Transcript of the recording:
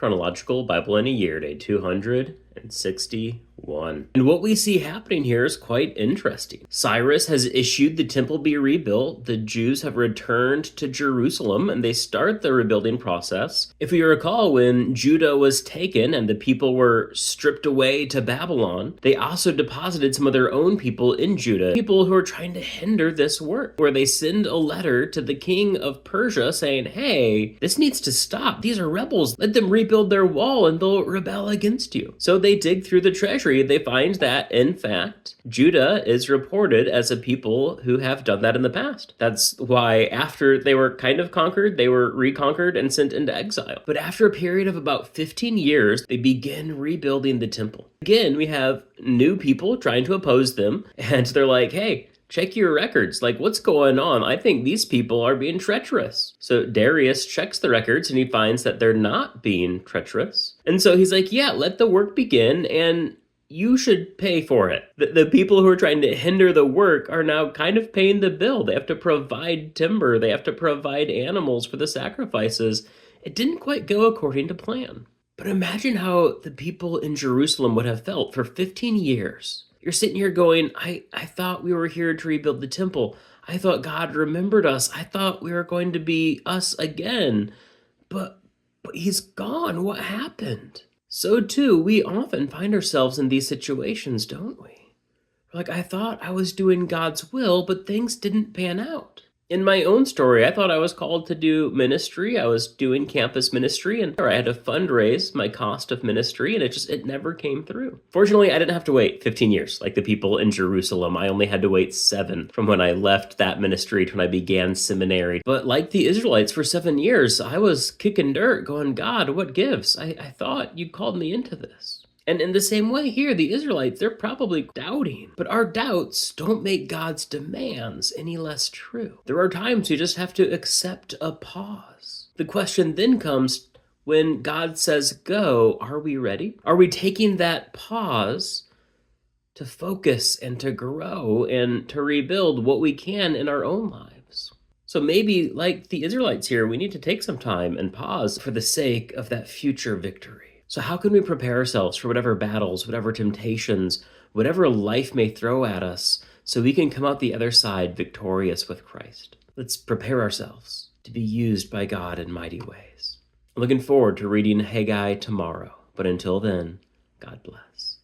Chronological Bible in a Year, day 261. And what we see happening here is quite interesting. Cyrus has issued the temple be rebuilt. The Jews have returned to Jerusalem and they start the rebuilding process. If you recall, when Judah was taken and the people were stripped away to Babylon, they also deposited some of their own people in Judah, people who are trying to hinder this work, where they send a letter to the king of Persia saying, hey, this needs to stop. These are rebels. Let them rebuild their wall and they'll rebel against you. So they dig through the treasury. They find that, in fact, Judah is reported as a people who have done that in the past. That's why after they were kind of conquered, they were reconquered and sent into exile. But after a period of about 15 years, they begin rebuilding the temple. Again, we have new people trying to oppose them, and they're like, hey, check your records. Like, what's going on? I think these people are being treacherous. So Darius checks the records and he finds that they're not being treacherous. And so he's like, yeah, let the work begin and you should pay for it. The people who are trying to hinder the work are now kind of paying the bill. They have to provide timber. They have to provide animals for the sacrifices. It didn't quite go according to plan. But imagine how the people in Jerusalem would have felt for 15 years. You're sitting here going, I thought we were here to rebuild the temple. I thought God remembered us. I thought we were going to be us again. But he's gone. What happened? So too, we often find ourselves in these situations, don't we? Like, I thought I was doing God's will, but things didn't pan out. In my own story, I thought I was called to do ministry. I was doing campus ministry, and I had to fundraise my cost of ministry, and it never came through. Fortunately, I didn't have to wait 15 years like the people in Jerusalem. I only had to wait 7 from when I left that ministry to when I began seminary. But like the Israelites, for 7 years, I was kicking dirt, going, God, what gives? I thought you called me into this. And in the same way here, the Israelites, they're probably doubting. But our doubts don't make God's demands any less true. There are times you just have to accept a pause. The question then comes, when God says go, are we ready? Are we taking that pause to focus and to grow and to rebuild what we can in our own lives? So maybe, like the Israelites here, we need to take some time and pause for the sake of that future victory. So how can we prepare ourselves for whatever battles, whatever temptations, whatever life may throw at us, so we can come out the other side victorious with Christ? Let's prepare ourselves to be used by God in mighty ways. I'm looking forward to reading Haggai tomorrow, but until then, God bless.